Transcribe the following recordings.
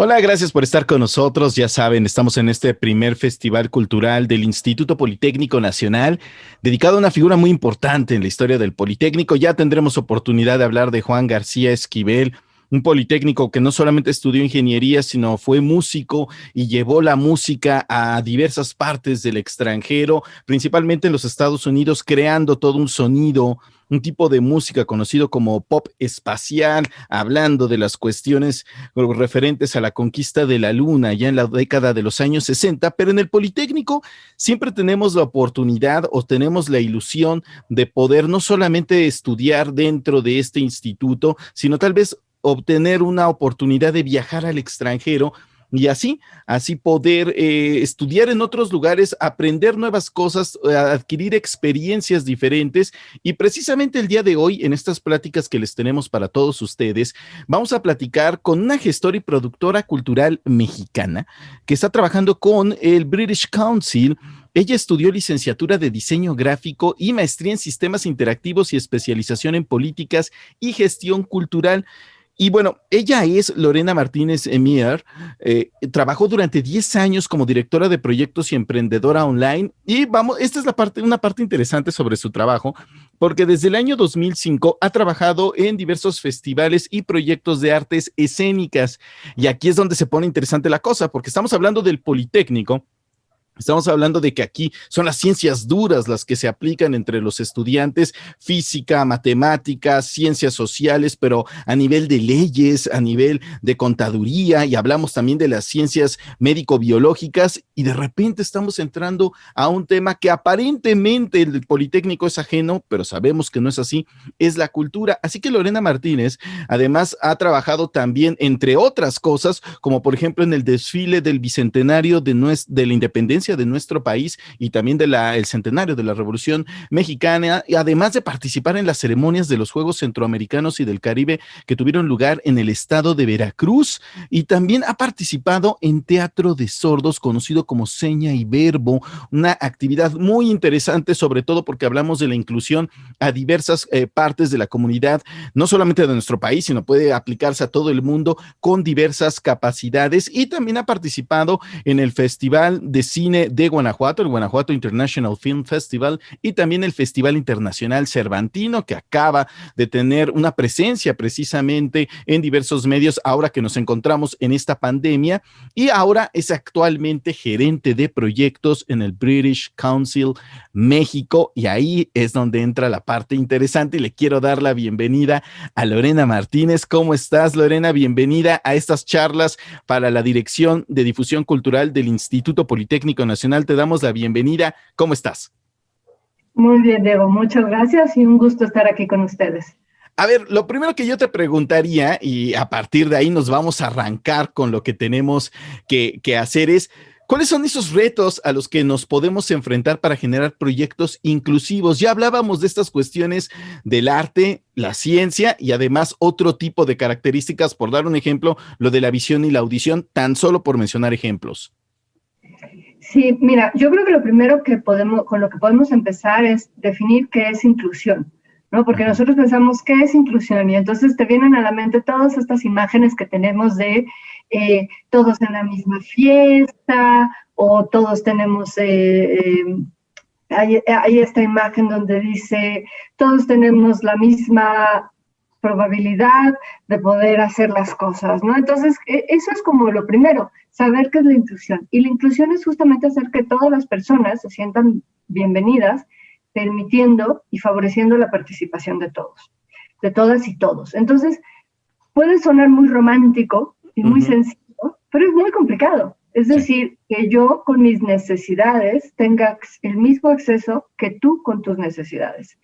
Hola, gracias por estar con nosotros. Ya saben, estamos en este primer festival cultural del Instituto Politécnico Nacional, dedicado a una figura muy importante en la historia del Politécnico. Ya tendremos oportunidad de hablar de Juan García Esquivel, un politécnico que no solamente estudió ingeniería, sino fue músico y llevó la música a diversas partes del extranjero, principalmente en los Estados Unidos, creando todo un sonido, un tipo de música conocido como pop espacial, hablando de las cuestiones referentes a la conquista de la Luna ya en la década de los años 60, pero en el Politécnico siempre tenemos la oportunidad o tenemos la ilusión de poder no solamente estudiar dentro de este instituto, sino tal vez obtener una oportunidad de viajar al extranjero y así poder estudiar en otros lugares, aprender nuevas cosas, adquirir experiencias diferentes. Y precisamente el día de hoy, en estas pláticas que les tenemos para todos ustedes, vamos a platicar con una gestora y productora cultural mexicana que está trabajando con el British Council. Ella estudió licenciatura de diseño gráfico y maestría en sistemas interactivos y especialización en políticas y gestión cultural. Y bueno, ella es Lorena Martínez Emier, trabajó durante 10 años como directora de proyectos y emprendedora online. Y vamos, esta es una parte interesante sobre su trabajo, porque desde el año 2005 ha trabajado en diversos festivales y proyectos de artes escénicas. Y aquí es donde se pone interesante la cosa, porque estamos hablando del Politécnico. Estamos hablando de que aquí son las ciencias duras las que se aplican entre los estudiantes, física, matemáticas, ciencias sociales, pero a nivel de leyes, a nivel de contaduría, y hablamos también de las ciencias médico-biológicas, y de repente estamos entrando a un tema que aparentemente el Politécnico es ajeno, pero sabemos que no es así, es la cultura. Así que Lorena Martínez, además, ha trabajado también, entre otras cosas, como por ejemplo en el desfile del bicentenario de la independencia de nuestro país y también el centenario de la Revolución Mexicana, y además de participar en las ceremonias de los Juegos Centroamericanos y del Caribe que tuvieron lugar en el estado de Veracruz, y también ha participado en teatro de sordos conocido como Seña y Verbo, una actividad muy interesante, sobre todo porque hablamos de la inclusión a diversas partes de la comunidad, no solamente de nuestro país, sino puede aplicarse a todo el mundo con diversas capacidades. Y también ha participado en el Festival de Cine de Guanajuato, el Guanajuato International Film Festival, y también el Festival Internacional Cervantino, que acaba de tener una presencia precisamente en diversos medios ahora que nos encontramos en esta pandemia. Y ahora es actualmente gerente de proyectos en el British Council México, y ahí es donde entra la parte interesante, y le quiero dar la bienvenida a Lorena Martínez. ¿Cómo estás, Lorena? Bienvenida a estas charlas para la Dirección de Difusión Cultural del Instituto Politécnico Nacional. Te damos la bienvenida. ¿Cómo estás? Muy bien, Diego, muchas gracias y un gusto estar aquí con ustedes. A ver, lo primero que yo te preguntaría, y a partir de ahí nos vamos a arrancar con lo que tenemos que hacer, es, ¿cuáles son esos retos a los que nos podemos enfrentar para generar proyectos inclusivos? Ya hablábamos de estas cuestiones del arte, la ciencia y además otro tipo de características, por dar un ejemplo, lo de la visión y la audición, tan solo por mencionar ejemplos. Sí, mira, yo creo que lo primero con lo que podemos empezar es definir qué es inclusión, ¿no? Porque Ujú. nosotros pensamos qué es inclusión y entonces te vienen a la mente todas estas imágenes que tenemos de todos en la misma fiesta o todos tenemos, hay esta imagen donde dice todos tenemos la misma probabilidad de poder hacer las cosas, ¿no? Entonces, eso es como lo primero, saber qué es la inclusión. Y la inclusión es justamente hacer que todas las personas se sientan bienvenidas, permitiendo y favoreciendo la participación de todos, de todas y todos. Entonces, puede sonar muy romántico y muy Ujú. sencillo, pero es muy complicado. Es Sí. decir, que yo con mis necesidades tenga el mismo acceso que tú con tus necesidades.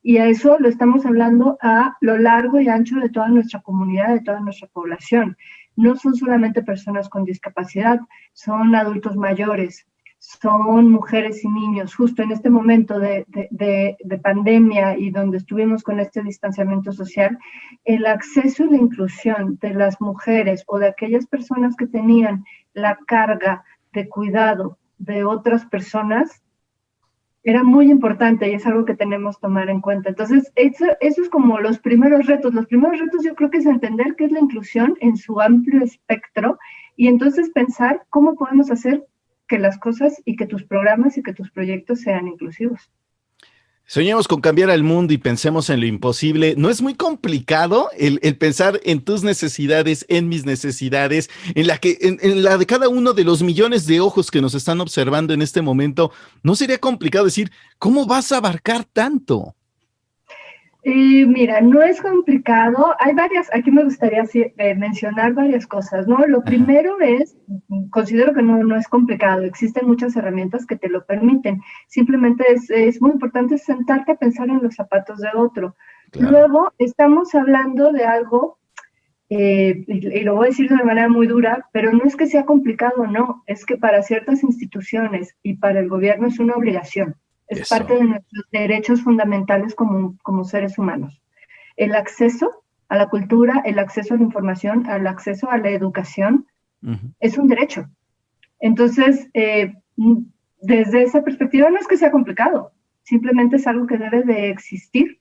Y a eso lo estamos hablando a lo largo y ancho de toda nuestra comunidad, de toda nuestra población. No son solamente personas con discapacidad, son adultos mayores, son mujeres y niños. Justo en este momento de pandemia y donde estuvimos con este distanciamiento social, el acceso y la inclusión de las mujeres o de aquellas personas que tenían la carga de cuidado de otras personas Era muy importante y es algo que tenemos que tomar en cuenta. Entonces, eso es como los primeros retos. Los primeros retos yo creo que es entender qué es la inclusión en su amplio espectro y entonces pensar cómo podemos hacer que las cosas y que tus programas y que tus proyectos sean inclusivos. Soñemos con cambiar al mundo y pensemos en lo imposible. ¿No es muy complicado el pensar en tus necesidades, en mis necesidades, en la de cada uno de los millones de ojos que nos están observando en este momento? ¿No sería complicado decir, ¿cómo vas a abarcar tanto? Mira, no es complicado. Hay aquí me gustaría mencionar varias cosas, ¿no? Lo Ajá, primero es, considero que no es complicado, existen muchas herramientas que te lo permiten. Simplemente es muy importante sentarte a pensar en los zapatos de otro. claro. Luego, estamos hablando de algo, y lo voy a decir de una manera muy dura, pero no es que sea complicado, no, es que para ciertas instituciones y para el gobierno es una obligación. Es parte Eso. de nuestros derechos fundamentales como seres humanos. El acceso a la cultura, el acceso a la información, el acceso a la educación, Ujú. es un derecho. Entonces, desde esa perspectiva no es que sea complicado, simplemente es algo que debe de existir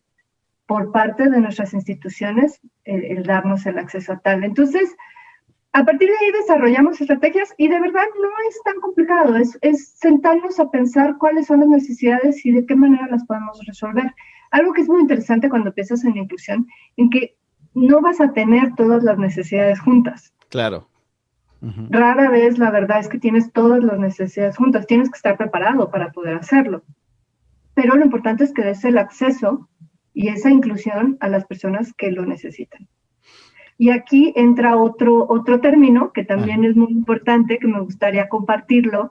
por parte de nuestras instituciones, el darnos el acceso a tal. Entonces, a partir de ahí desarrollamos estrategias y de verdad no es tan complicado, es sentarnos a pensar cuáles son las necesidades y de qué manera las podemos resolver. Algo que es muy interesante cuando piensas en la inclusión, en que no vas a tener todas las necesidades juntas. Claro. Ujú. Rara vez la verdad es que tienes todas las necesidades juntas, tienes que estar preparado para poder hacerlo. Pero lo importante es que des el acceso y esa inclusión a las personas que lo necesitan. Y aquí entra otro término que Ajá. también es muy importante, que me gustaría compartirlo,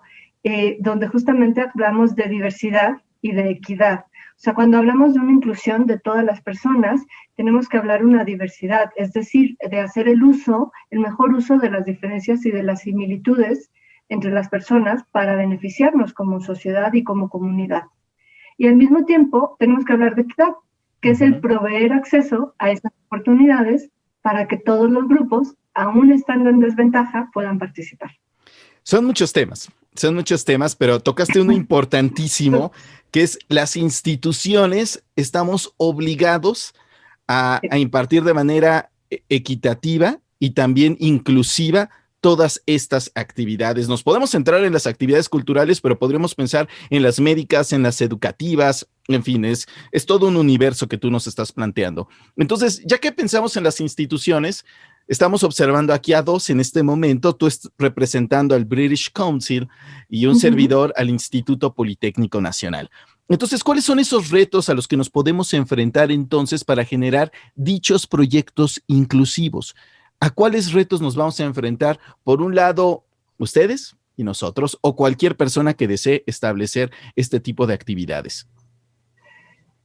donde justamente hablamos de diversidad y de equidad. O sea, cuando hablamos de una inclusión de todas las personas, tenemos que hablar una diversidad, es decir, de hacer el mejor uso de las diferencias y de las similitudes entre las personas para beneficiarnos como sociedad y como comunidad. Y al mismo tiempo tenemos que hablar de equidad, que es el Ujú. proveer acceso a esas oportunidades para que todos los grupos, aún estando en desventaja, puedan participar. Son muchos temas, pero tocaste uno importantísimo, que es las instituciones estamos obligados a impartir de manera equitativa y también inclusiva todas estas actividades. Nos podemos centrar en las actividades culturales, pero podríamos pensar en las médicas, en las educativas, en fin, es todo un universo que tú nos estás planteando. Entonces, ya que pensamos en las instituciones, estamos observando aquí a dos en este momento, tú representando al British Council y un Uh -huh. servidor al Instituto Politécnico Nacional. Entonces, ¿cuáles son esos retos a los que nos podemos enfrentar entonces para generar dichos proyectos inclusivos? ¿A cuáles retos nos vamos a enfrentar? Por un lado, ustedes y nosotros, o cualquier persona que desee establecer este tipo de actividades.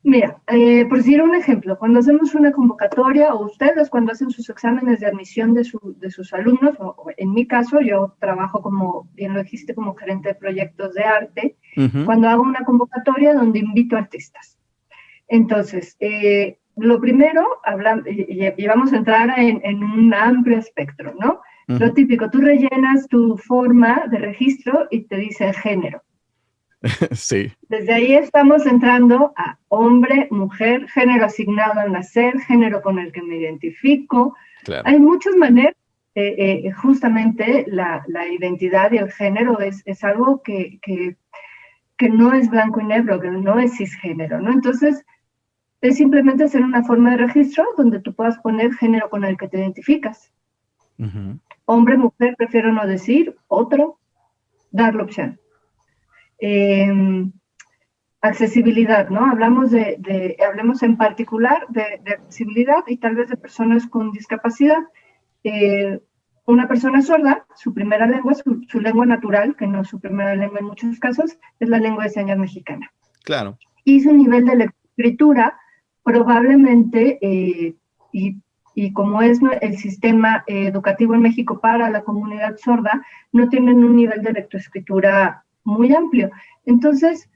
Mira, por decir un ejemplo, cuando hacemos una convocatoria o ustedes cuando hacen sus exámenes de admisión de sus alumnos, o en mi caso yo trabajo como, bien lo dijiste, como gerente de proyectos de arte, cuando hago una convocatoria donde invito artistas. Entonces, lo primero, y vamos a entrar en un amplio espectro, ¿no? Lo típico, tú rellenas tu forma de registro y te dice género. Sí. Desde ahí estamos entrando a hombre, mujer, género asignado al nacer, género con el que me identifico. Claro. Hay muchas maneras. Justamente la identidad y el género es algo que no es blanco y negro, que no es cisgénero, ¿no? Entonces, es simplemente hacer una forma de registro donde tú puedas poner género con el que te identificas. Hombre, mujer, prefiero no decir, otro, dar la opción. Accesibilidad, ¿no? Hablemos en particular de accesibilidad y tal vez de personas con discapacidad. Una persona sorda, su primera lengua, su lengua natural, que no es su primera lengua en muchos casos, es la lengua de señas mexicana. Claro. Y su nivel de lectoescritura probablemente, y como es el sistema educativo en México para la comunidad sorda, no tienen un nivel de lectoescritura muy amplio. Entonces,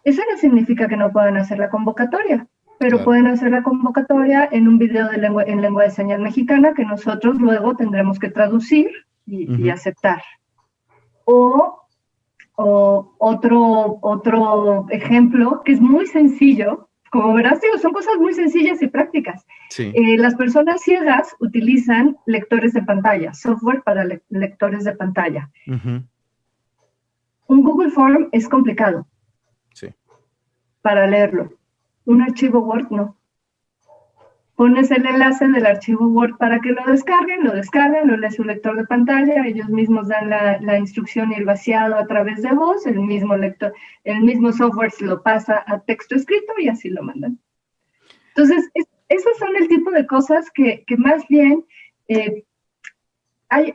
eso no significa que no puedan hacer la convocatoria, pero claro, pueden hacer la convocatoria en un video en lengua de señas mexicana que nosotros luego tendremos que traducir y aceptar. O O otro ejemplo que es muy sencillo, como verás, digo, son cosas muy sencillas y prácticas. Sí. Las personas ciegas utilizan lectores de pantalla, software para lectores de pantalla. Uh-huh. Un Google Form es complicado, Sí. para leerlo. Un archivo Word no. Pones el enlace del archivo Word para que lo descarguen, lo lee su lector de pantalla, ellos mismos dan la instrucción y el vaciado a través de voz, el mismo software se lo pasa a texto escrito y así lo mandan. Entonces, esos son el tipo de cosas que más bien, hay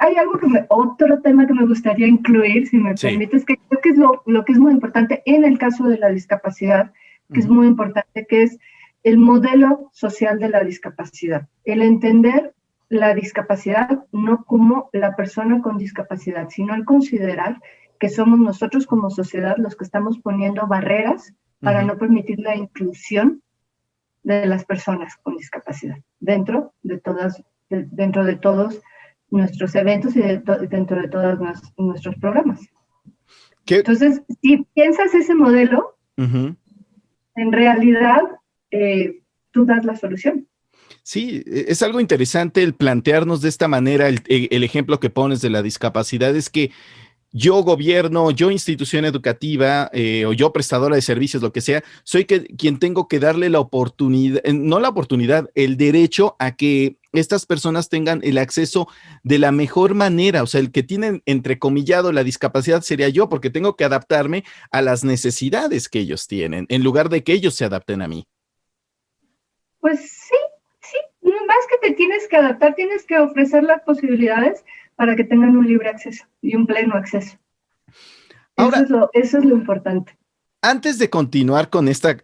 otro tema que me gustaría incluir, si me permites, que creo que es lo que es muy importante en el caso de la discapacidad, que es muy importante, que es el modelo social de la discapacidad, el entender la discapacidad no como la persona con discapacidad, sino el considerar que somos nosotros como sociedad los que estamos poniendo barreras para no permitir la inclusión de las personas con discapacidad dentro de todos nuestros eventos y dentro de todos nuestros programas. Entonces, si piensas ese modelo, en realidad tú das la solución. Sí, es algo interesante el plantearnos de esta manera, el ejemplo que pones de la discapacidad es que yo gobierno, yo institución educativa o yo prestadora de servicios, lo que sea, soy quien tengo que darle la oportunidad, no la oportunidad, el derecho a que estas personas tengan el acceso de la mejor manera. O sea, el que tiene entrecomillado la discapacidad sería yo, porque tengo que adaptarme a las necesidades que ellos tienen, en lugar de que ellos se adapten a mí. Pues sí, más que te tienes que adaptar, tienes que ofrecer las posibilidades para que tengan un libre acceso y un pleno acceso. Ahora, eso es lo importante. Antes de continuar con esta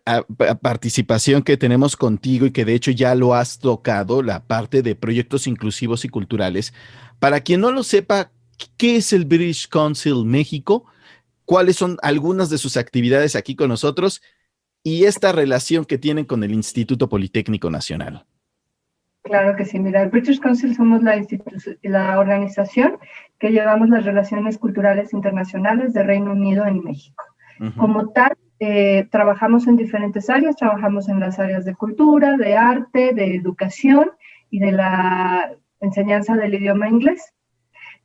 participación que tenemos contigo y que de hecho ya lo has tocado, la parte de proyectos inclusivos y culturales, para quien no lo sepa, ¿qué es el British Council México? ¿Cuáles son algunas de sus actividades aquí con nosotros? Y esta relación que tienen con el Instituto Politécnico Nacional. Claro que sí, mira, el British Council somos la organización que llevamos las relaciones culturales internacionales de Reino Unido en México. Como tal, trabajamos en diferentes áreas, trabajamos en las áreas de cultura, de arte, de educación y de la enseñanza del idioma inglés.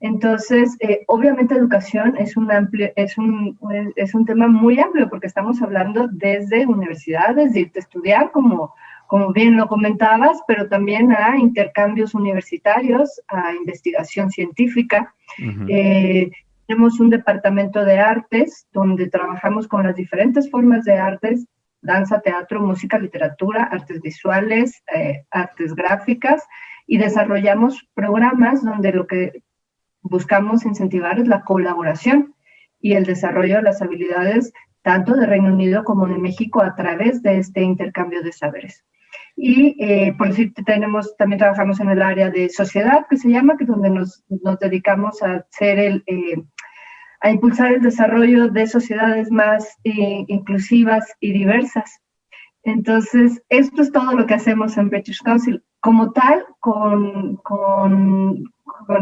Entonces, obviamente educación es un tema muy amplio porque estamos hablando desde universidades, de irte a estudiar, como bien lo comentabas, pero también a intercambios universitarios, a investigación científica. Tenemos un departamento de artes donde trabajamos con las diferentes formas de artes, danza, teatro, música, literatura, artes visuales, artes gráficas, y desarrollamos programas donde lo que buscamos incentivar es la colaboración y el desarrollo de las habilidades tanto de Reino Unido como de México a través de este intercambio de saberes. Y por decirte, también trabajamos en el área de sociedad, que se llama, que es donde nos dedicamos a hacer a impulsar el desarrollo de sociedades más inclusivas y diversas. Entonces, esto es todo lo que hacemos en British Council. Como tal, con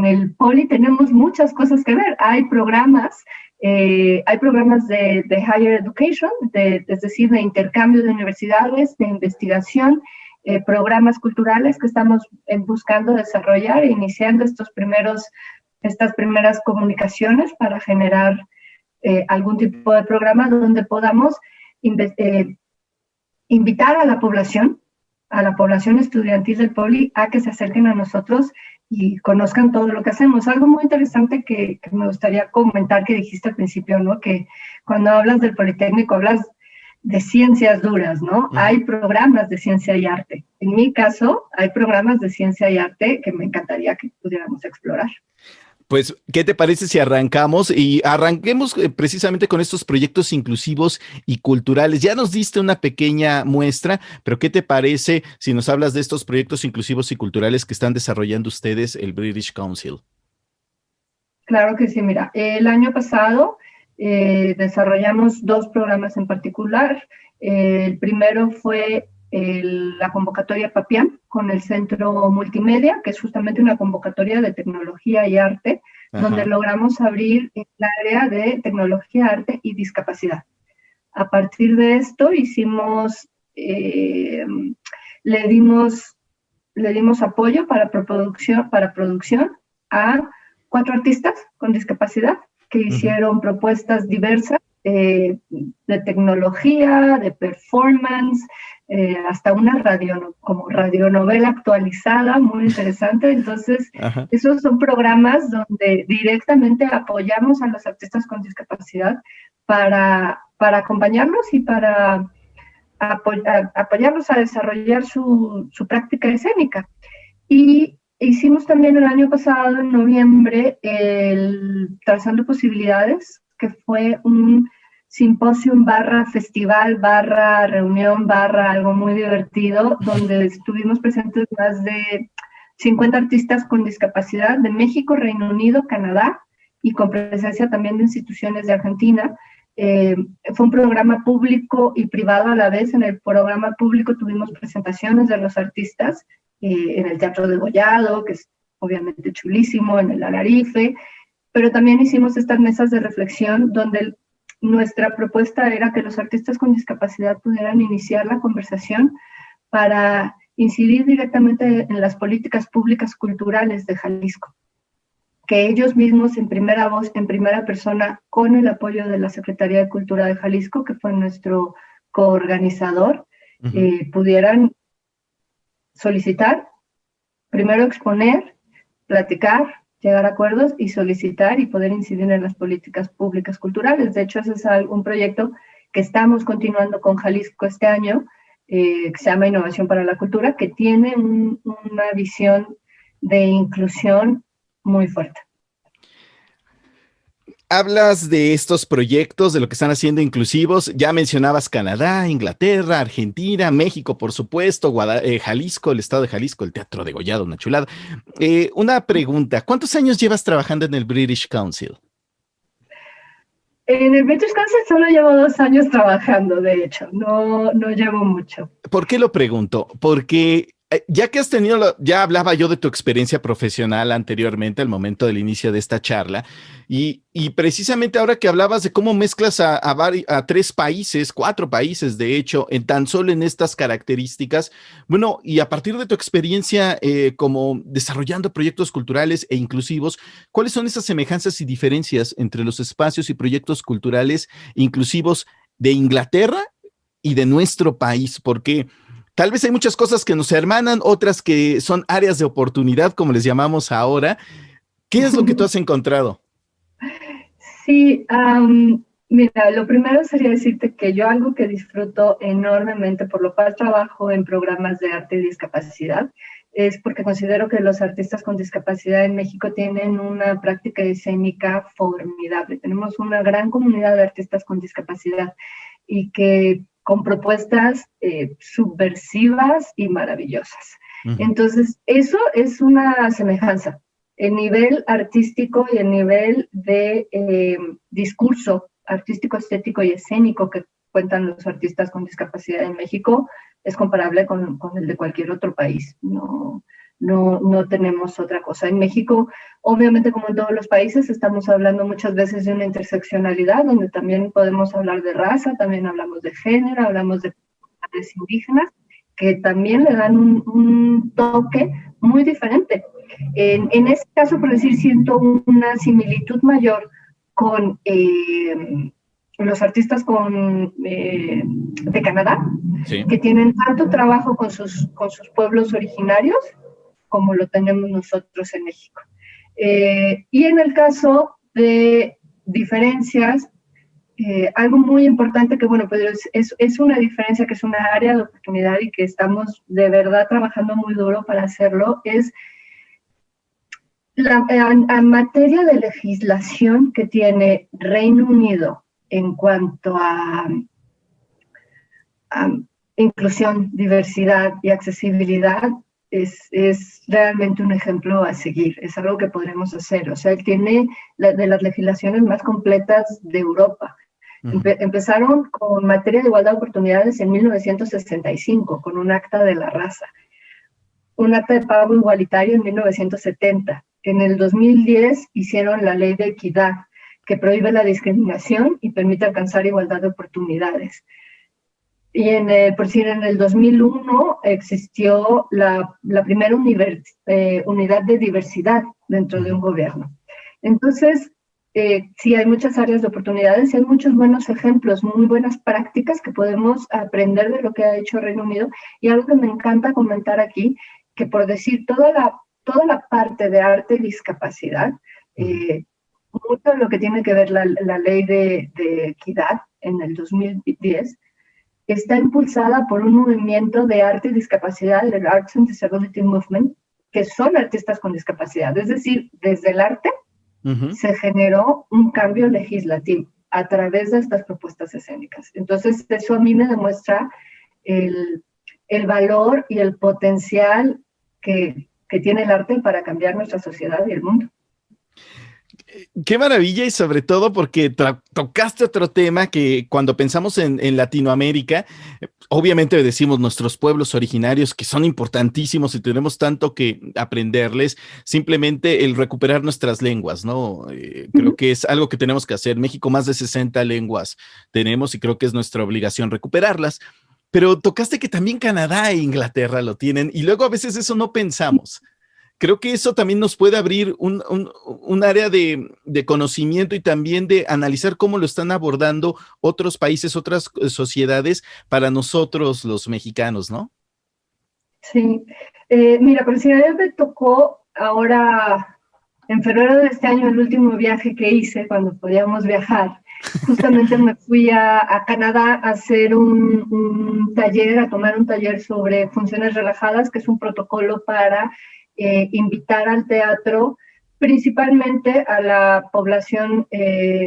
el Poli tenemos muchas cosas que ver. Hay programas de higher education, es decir, de intercambio de universidades, de investigación, programas culturales que estamos buscando desarrollar e iniciando estas primeras comunicaciones para generar algún tipo de programa donde podamos invitar a la población estudiantil del Poli a que se acerquen a nosotros y conozcan todo lo que hacemos. Algo muy interesante que me gustaría comentar que dijiste al principio, ¿no? Que cuando hablas del Politécnico hablas de ciencias duras, ¿no? Hay programas de ciencia y arte. En mi caso, hay programas de ciencia y arte que me encantaría que pudiéramos explorar. Pues, ¿qué te parece si arrancamos? Y arranquemos precisamente con estos proyectos inclusivos y culturales. Ya nos diste una pequeña muestra, pero ¿qué te parece si nos hablas de estos proyectos inclusivos y culturales que están desarrollando ustedes, el British Council? Claro que sí, mira, el año pasado desarrollamos 2 programas en particular. El primero fue la convocatoria PAPIAM con el Centro Multimedia, que es justamente una convocatoria de tecnología y arte donde logramos abrir el área de tecnología, arte y discapacidad. A partir de esto hicimos, le dimos apoyo para producción a 4 artistas con discapacidad que hicieron propuestas diversas de tecnología, de performance, hasta una como radionovela actualizada, muy interesante. Entonces, esos son programas donde directamente apoyamos a los artistas con discapacidad para acompañarlos y para apoyarlos a desarrollar su práctica escénica. Y hicimos también el año pasado, en noviembre, el Trazando Posibilidades, que fue un simposium / festival / reunión / algo muy divertido, donde estuvimos presentes más de 50 artistas con discapacidad de México, Reino Unido, Canadá, y con presencia también de instituciones de Argentina. Fue un programa público y privado a la vez. En el programa público tuvimos presentaciones de los artistas en el Teatro de Gollado, que es obviamente chulísimo, en el Alarife, pero también hicimos estas mesas de reflexión donde nuestra propuesta era que los artistas con discapacidad pudieran iniciar la conversación para incidir directamente en las políticas públicas culturales de Jalisco, que ellos mismos en primera voz, en primera persona, con el apoyo de la Secretaría de Cultura de Jalisco, que fue nuestro coorganizador, pudieran solicitar, primero exponer, platicar, llegar a acuerdos y solicitar y poder incidir en las políticas públicas culturales. De hecho, ese es un proyecto que estamos continuando con Jalisco este año, que se llama Innovación para la Cultura, que tiene una visión de inclusión muy fuerte. Hablas de estos proyectos, de lo que están haciendo inclusivos. Ya mencionabas Canadá, Inglaterra, Argentina, México, por supuesto, Jalisco, el estado de Jalisco, el Teatro de Gollado, una chulada. Una pregunta, ¿cuántos años llevas trabajando en el British Council? En el British Council solo llevo 2 años trabajando, de hecho, no llevo mucho. ¿Por qué lo pregunto? Porque ya que has tenido, ya hablaba yo de tu experiencia profesional anteriormente, al momento del inicio de esta charla, y precisamente ahora que hablabas de cómo mezclas a 3 países, 4 países, de hecho, tan solo en estas características, bueno, y a partir de tu experiencia como desarrollando proyectos culturales e inclusivos, ¿cuáles son esas semejanzas y diferencias entre los espacios y proyectos culturales inclusivos de Inglaterra y de nuestro país? Porque tal vez hay muchas cosas que nos hermanan, otras que son áreas de oportunidad, como les llamamos ahora. ¿Qué es lo que tú has encontrado? Sí, mira, lo primero sería decirte que yo algo que disfruto enormemente, por lo cual trabajo en programas de arte y discapacidad, es porque considero que los artistas con discapacidad en México tienen una práctica escénica formidable. Tenemos una gran comunidad de artistas con discapacidad y que con propuestas subversivas y maravillosas. Entonces, eso es una semejanza. El nivel artístico y el nivel de discurso artístico, estético y escénico que cuentan los artistas con discapacidad en México es comparable con el de cualquier otro país. No tenemos otra cosa. En México, obviamente, como en todos los países, estamos hablando muchas veces de una interseccionalidad, donde también podemos hablar de raza, también hablamos de género, hablamos de comunidades indígenas, que también le dan un toque muy diferente. En este caso, por decir, siento una similitud mayor con los artistas de Canadá, sí, que tienen tanto trabajo con sus pueblos originarios como lo tenemos nosotros en México. Y en el caso de diferencias, algo muy importante que, bueno, pues es una diferencia, que es una área de oportunidad y que estamos de verdad trabajando muy duro para hacerlo, es en materia de legislación que tiene Reino Unido en cuanto a inclusión, diversidad y accesibilidad. Es realmente un ejemplo a seguir, es algo que podremos hacer. O sea, él tiene de las legislaciones más completas de Europa. Empezaron con materia de igualdad de oportunidades en 1965, con un acta de la raza, un acta de pago igualitario en 1970, en el 2010 hicieron la ley de equidad, que prohíbe la discriminación y permite alcanzar igualdad de oportunidades. Y en el 2001 existió la primera unidad de diversidad dentro de un gobierno. Entonces, sí hay muchas áreas de oportunidades y hay muchos buenos ejemplos, muy buenas prácticas que podemos aprender de lo que ha hecho Reino Unido. Y algo que me encanta comentar aquí, que por decir toda la parte de arte y discapacidad, mucho de lo que tiene que ver la ley de equidad en el 2010, está impulsada por un movimiento de arte y discapacidad, el Arts and Disability Movement, que son artistas con discapacidad. Es decir, desde el arte se generó un cambio legislativo a través de estas propuestas escénicas. Entonces, eso a mí me demuestra el valor y el potencial que tiene el arte para cambiar nuestra sociedad y el mundo. Qué maravilla, y sobre todo porque tocaste otro tema que cuando pensamos en Latinoamérica, obviamente decimos nuestros pueblos originarios que son importantísimos y tenemos tanto que aprenderles, simplemente el recuperar nuestras lenguas, ¿no? Creo que es algo que tenemos que hacer. México más de 60 lenguas tenemos y creo que es nuestra obligación recuperarlas. Pero tocaste que también Canadá e Inglaterra lo tienen y luego a veces eso no pensamos. Creo que eso también nos puede abrir un área de conocimiento y también de analizar cómo lo están abordando otros países, otras sociedades para nosotros los mexicanos, ¿no? Sí. Mira, por si a mí me tocó ahora, en febrero de este año, el último viaje que hice cuando podíamos viajar. Justamente me fui a Canadá a hacer un taller, a tomar un taller sobre funciones relajadas, que es un protocolo para invitar al teatro, principalmente a la población,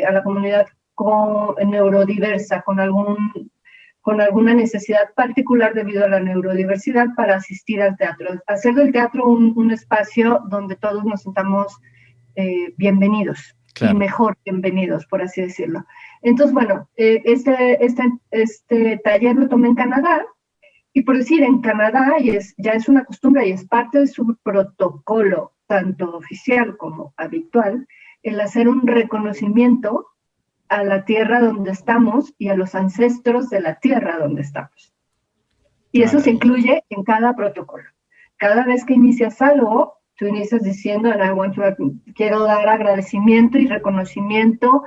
a la comunidad neurodiversa, con alguna necesidad particular debido a la neurodiversidad, para asistir al teatro. Hacer del teatro un espacio donde todos nos sintamos bienvenidos. Claro. Y mejor bienvenidos, por así decirlo. Entonces, bueno, este taller lo tomé en Canadá. Y por decir, en Canadá ya es una costumbre y es parte de su protocolo, tanto oficial como habitual, el hacer un reconocimiento a la tierra donde estamos y a los ancestros de la tierra donde estamos. Y eso se incluye en cada protocolo. Cada vez que inicias algo, tú inicias diciendo, quiero dar agradecimiento y reconocimiento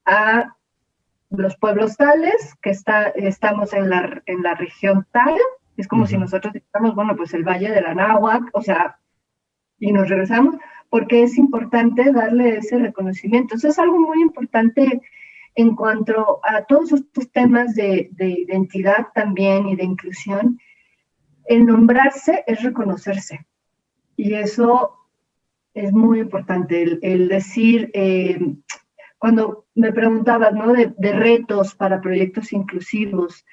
a los pueblos tales, que estamos en la región tal. Es como si nosotros estamos, bueno, pues el Valle de la Anáhuac, o sea, y nos regresamos, porque es importante darle ese reconocimiento. Eso es algo muy importante en cuanto a todos estos temas de identidad también y de inclusión. El nombrarse es reconocerse. Y eso es muy importante, el decir... Cuando me preguntabas, ¿no?, de retos para proyectos inclusivos,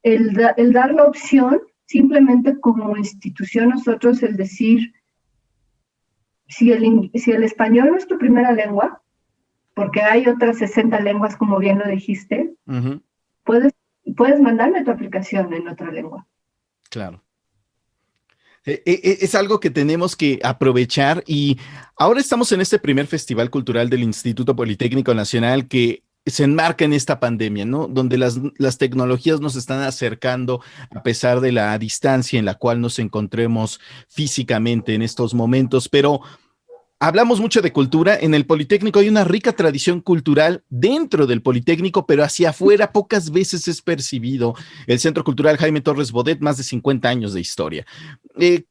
el dar la opción, simplemente como institución nosotros, el decir, si el español no es tu primera lengua, porque hay otras 60 lenguas, como bien lo dijiste, puedes mandarme tu aplicación en otra lengua. Claro. Es algo que tenemos que aprovechar y ahora estamos en este primer Festival Cultural del Instituto Politécnico Nacional que se enmarca en esta pandemia, ¿no? Donde las tecnologías nos están acercando a pesar de la distancia en la cual nos encontremos físicamente en estos momentos, pero hablamos mucho de cultura. En el Politécnico hay una rica tradición cultural dentro del Politécnico, pero hacia afuera pocas veces es percibido. El Centro Cultural Jaime Torres Bodet, más de 50 años de historia.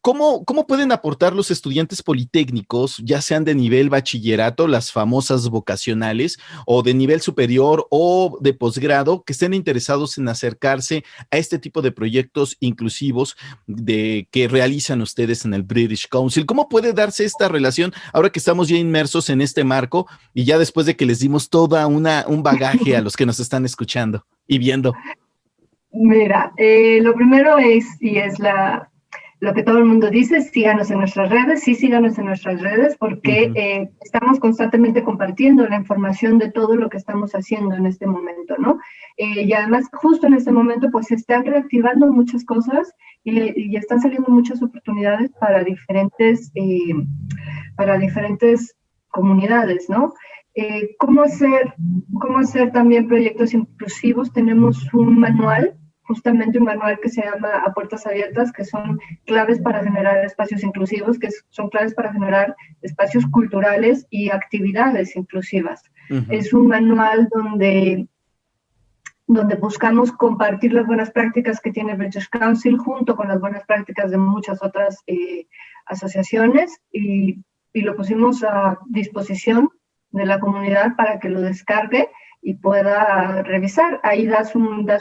¿Cómo pueden aportar los estudiantes politécnicos, ya sean de nivel bachillerato, las famosas vocacionales, o de nivel superior o de posgrado, que estén interesados en acercarse a este tipo de proyectos inclusivos que realizan ustedes en el British Council? ¿Cómo puede darse esta relación ahora que estamos ya inmersos en este marco y ya después de que les dimos toda un bagaje a los que nos están escuchando y viendo? Mira, lo primero es lo que todo el mundo dice, síganos en nuestras redes, sí, síganos en nuestras redes, porque estamos constantemente compartiendo la información de todo lo que estamos haciendo en este momento, ¿no? Y además, justo en este momento, pues se están reactivando muchas cosas y están saliendo muchas oportunidades para diferentes comunidades, ¿no? ¿Cómo hacer también proyectos inclusivos? Tenemos un manual, justamente un manual que se llama A Puertas Abiertas, que son claves para generar espacios inclusivos, son claves para generar espacios culturales y actividades inclusivas. Es un manual donde buscamos compartir las buenas prácticas que tiene British Council junto con las buenas prácticas de muchas otras asociaciones y lo pusimos a disposición de la comunidad para que lo descargue y pueda revisar. Ahí damos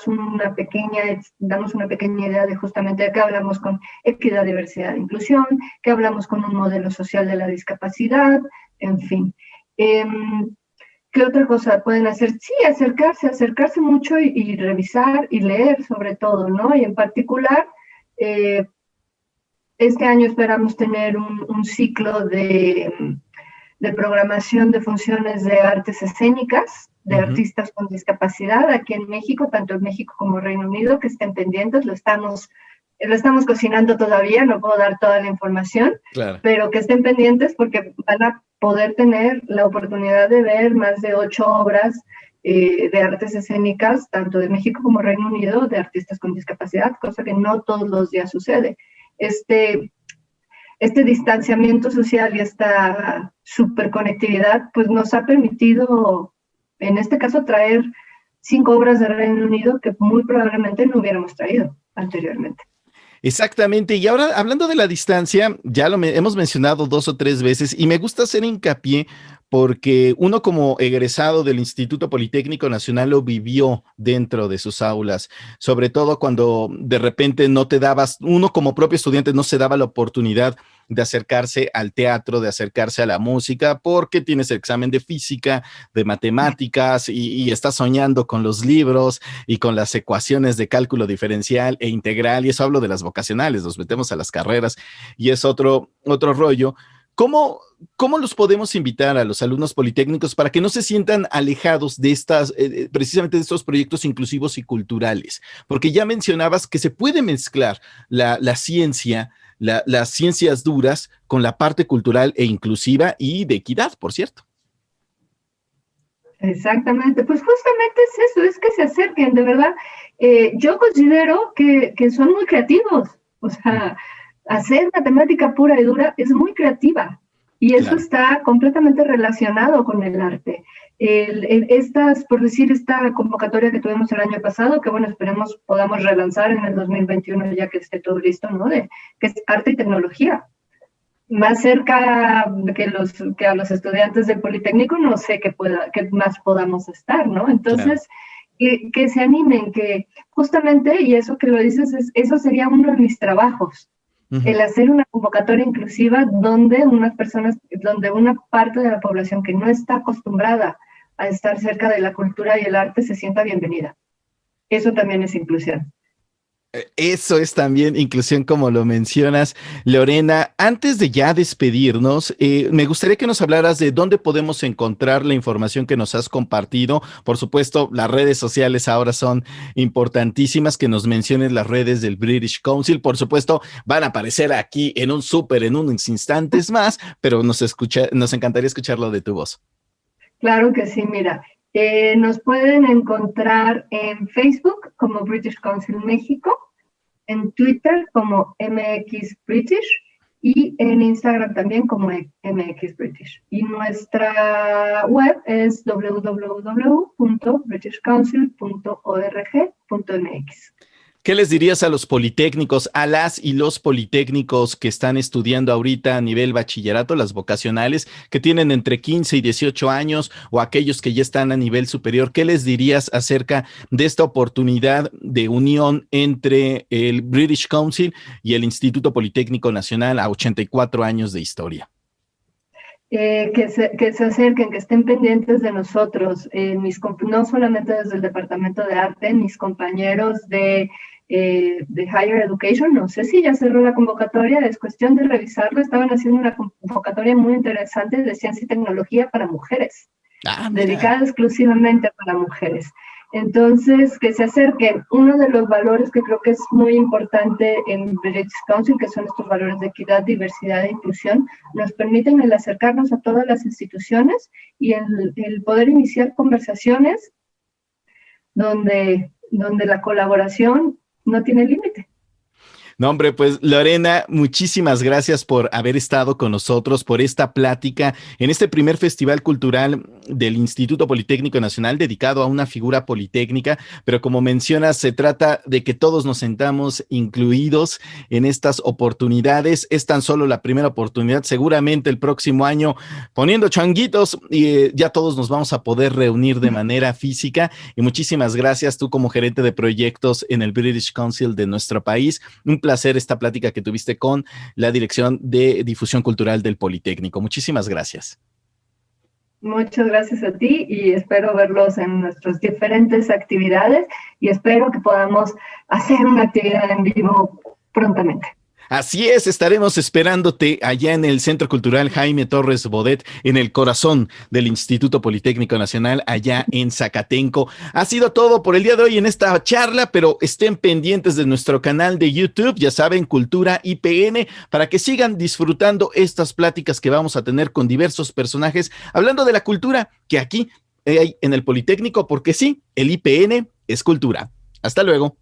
una pequeña idea de justamente de qué hablamos con equidad, diversidad e inclusión, qué hablamos con un modelo social de la discapacidad, en fin. ¿Qué otra cosa pueden hacer? Sí, acercarse mucho y revisar y leer sobre todo, ¿no? Y en particular, este año esperamos tener un ciclo de programación de funciones de artes escénicas, de artistas con discapacidad aquí en México, tanto en México como Reino Unido, que estén pendientes. Lo estamos cocinando todavía, no puedo dar toda la información, claro, pero que estén pendientes porque van a poder tener la oportunidad de ver más de 8 obras de artes escénicas, tanto de México como Reino Unido, de artistas con discapacidad, cosa que no todos los días sucede. Este distanciamiento social y esta superconectividad, pues nos ha permitido, en este caso, traer 5 obras de Reino Unido que muy probablemente no hubiéramos traído anteriormente. Exactamente, y ahora hablando de la distancia, ya hemos mencionado 2 o 3 veces y me gusta hacer hincapié porque uno como egresado del Instituto Politécnico Nacional lo vivió dentro de sus aulas, sobre todo cuando de repente uno como propio estudiante no se daba la oportunidad de acercarse al teatro, de acercarse a la música, porque tienes el examen de física, de matemáticas y estás soñando con los libros y con las ecuaciones de cálculo diferencial e integral, y eso hablo de las vocacionales, nos metemos a las carreras y es otro rollo. ¿Cómo los podemos invitar a los alumnos politécnicos para que no se sientan alejados de precisamente de estos proyectos inclusivos y culturales? Porque ya mencionabas que se puede mezclar la ciencia, las ciencias duras con la parte cultural e inclusiva y de equidad, por cierto. Exactamente, pues justamente es eso, es que se acerquen, de verdad. Yo considero que son muy creativos, o sea, hacer matemática pura y dura es muy creativa y eso está completamente relacionado con el arte. Por decir, esta convocatoria que tuvimos el año pasado, que bueno, esperemos podamos relanzar en el 2021 ya que esté todo listo, ¿no? Que es arte y tecnología. Más cerca que a los estudiantes del Politécnico, no sé qué más podamos estar, ¿no? Entonces, que se animen, que justamente, y eso que lo dices, eso sería uno de mis trabajos, el hacer una convocatoria inclusiva donde una parte de la población que no está acostumbrada a estar cerca de la cultura y el arte se sienta bienvenida. Eso también es inclusión. Eso es también inclusión, como lo mencionas, Lorena. Antes de ya despedirnos, me gustaría que nos hablaras de dónde podemos encontrar la información que nos has compartido. Por supuesto, las redes sociales ahora son importantísimas, que nos menciones las redes del British Council. Por supuesto, van a aparecer aquí en unos instantes más, pero nos encantaría escucharlo de tu voz. Claro que sí, mira. Nos pueden encontrar en Facebook como British Council México, en Twitter como MX British y en Instagram también como MX British. Y nuestra web es www.britishcouncil.org.mx. ¿Qué les dirías a los politécnicos, a las y los politécnicos que están estudiando ahorita a nivel bachillerato, las vocacionales, que tienen entre 15 y 18 años, o aquellos que ya están a nivel superior? ¿Qué les dirías acerca de esta oportunidad de unión entre el British Council y el Instituto Politécnico Nacional a 84 años de historia? Que se acerquen, que estén pendientes de nosotros, no solamente desde el Departamento de Arte, mis compañeros de de Higher Education. No sé si ya cerró la convocatoria, es cuestión de revisarlo. Estaban haciendo una convocatoria muy interesante de ciencia y tecnología para mujeres, dedicada exclusivamente para mujeres. Entonces, que se acerquen. Uno de los valores que creo que es muy importante en British Council, que son estos valores de equidad, diversidad e inclusión, nos permiten el acercarnos a todas las instituciones y el poder iniciar conversaciones donde la colaboración no tiene límite. No, hombre, pues Lorena, muchísimas gracias por haber estado con nosotros, por esta plática en este primer Festival Cultural del Instituto Politécnico Nacional dedicado a una figura politécnica, pero como mencionas, se trata de que todos nos sentamos incluidos en estas oportunidades. Es tan solo la primera oportunidad, seguramente el próximo año, poniendo changuitos, ya todos nos vamos a poder reunir de manera física. Y muchísimas gracias tú como gerente de proyectos en el British Council de nuestro país. Un placer esta plática que tuviste con la Dirección de Difusión Cultural del Politécnico. Muchísimas gracias. Muchas gracias a ti y espero verlos en nuestras diferentes actividades y espero que podamos hacer una actividad en vivo prontamente. Así es, estaremos esperándote allá en el Centro Cultural Jaime Torres Bodet, en el corazón del Instituto Politécnico Nacional, allá en Zacatenco. Ha sido todo por el día de hoy en esta charla, pero estén pendientes de nuestro canal de YouTube, ya saben, Cultura IPN, para que sigan disfrutando estas pláticas que vamos a tener con diversos personajes, hablando de la cultura que aquí hay en el Politécnico, porque sí, el IPN es cultura. Hasta luego.